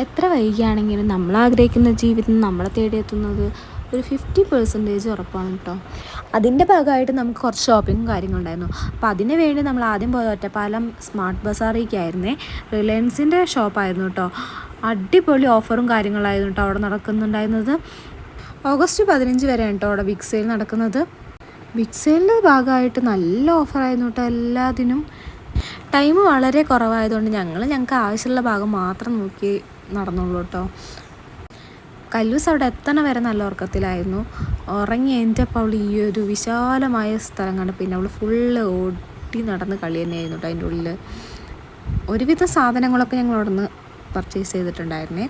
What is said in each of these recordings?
എത്ര വൈകിയാണെങ്കിലും നമ്മൾ ആഗ്രഹിക്കുന്ന ജീവിതം നമ്മളെ തേടിയെത്തുന്നത് ഒരു 50% ഉറപ്പാണ് കേട്ടോ. അതിൻ്റെ ഭാഗമായിട്ട് നമുക്ക് കുറച്ച് ഷോപ്പിങ്ങും കാര്യങ്ങളുണ്ടായിരുന്നു. അപ്പോൾ അതിന് വേണ്ടി നമ്മൾ ആദ്യം പോയത് ഒറ്റപ്പാലം സ്മാർട്ട് ബസാറിലേക്കായിരുന്നേ. റിലയൻസിൻ്റെ ഷോപ്പായിരുന്നു കേട്ടോ. അടിപൊളി ഓഫറും കാര്യങ്ങളായിരുന്നു കേട്ടോ അവിടെ നടക്കുന്നുണ്ടായിരുന്നത്. ഓഗസ്റ്റ് 15 വരെയാണ് കേട്ടോ അവിടെ ബിഗ് സെയിൽ നടക്കുന്നത്. ബിഗ് സെയിലിൻ്റെ ഭാഗമായിട്ട് നല്ല ഓഫറായിരുന്നു കേട്ടോ എല്ലാത്തിനും. ടൈം വളരെ കുറവായതുകൊണ്ട് ഞങ്ങൾക്ക് ആവശ്യമുള്ള ഭാഗം മാത്രം നോക്കി നടന്നുള്ളൂ കേട്ടോ. കല്ലൂസ് അവിടെ എത്തണ വരെ നല്ല ഉറക്കത്തിലായിരുന്നു. ഉറങ്ങി എഴുന്നേറ്റപ്പോൾ അവൾ ഈ ഒരു വിശാലമായ സ്ഥലം കണ്ട് പിന്നെ അവൾ ഫുള്ള് ഓടി നടന്ന് കളി തന്നെയായിരുന്നു കേട്ടോ. അതിൻ്റെ ഉള്ളിൽ ഒരുവിധ സാധനങ്ങളൊക്കെ ഞങ്ങൾ അവിടെ നിന്ന് പർച്ചേസ് ചെയ്തിട്ടുണ്ടായിരുന്നേ.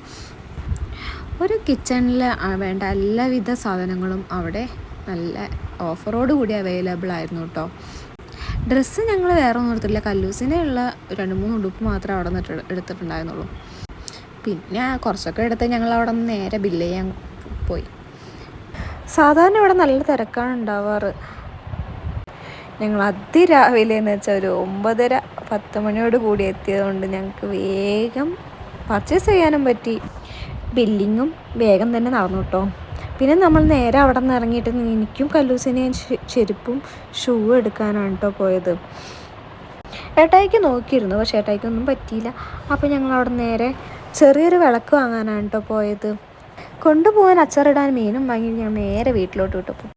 ഒരു കിച്ചണിൽ വേണ്ട എല്ലാവിധ സാധനങ്ങളും അവിടെ നല്ല ഓഫറോട് കൂടി അവൈലബിൾ ആയിരുന്നു കേട്ടോ. ഡ്രസ്സ് ഞങ്ങൾ വേറെ ഒന്നും എടുത്തിട്ടില്ല. കല്ലൂസിനുള്ള 2-3 ഉടുപ്പ് മാത്രമേ അവിടെ നിന്ന് എടുത്തിട്ടുണ്ടായിരുന്നുള്ളൂ. പിന്നെ കുറച്ചൊക്കെ എടുത്ത് ഞങ്ങൾ അവിടെ നിന്ന് നേരെ ബില്ല് ചെയ്യാൻ പോയി. സാധാരണ ഇവിടെ നല്ല തിരക്കാണ് ഉണ്ടാവാറ്. ഞങ്ങൾ അതിരാവിലെ എന്ന് വെച്ചാൽ ഒരു 9:30-10 മണിയോട് കൂടി എത്തിയതുകൊണ്ട് ഞങ്ങൾക്ക് വേഗം പർച്ചേസ് ചെയ്യാനും പറ്റി. ബില്ലിങ്ങും വേഗം തന്നെ നടന്നു കേട്ടോ. പിന്നെ നമ്മൾ നേരെ അവിടെ നിന്ന് ഇറങ്ങിയിട്ട് എനിക്കും കല്ലൂസിനെയും ചെരുപ്പും ഷൂ എടുക്കാനാണ് കേട്ടോ പോയത്. ഏട്ടായിക്ക് നോക്കിയിരുന്നു, പക്ഷേ ഏട്ടായിക്കൊന്നും പറ്റിയില്ല. അപ്പോൾ ഞങ്ങൾ അവിടെ നേരെ ചെറിയൊരു വിളക്ക് വാങ്ങാനാണ് കേട്ടോ പോയത്. കൊണ്ടുപോകാൻ അച്ചാറിടാൻ മീനും വാങ്ങി ഞങ്ങൾ നേരെ വീട്ടിലോട്ട് വിട്ടു.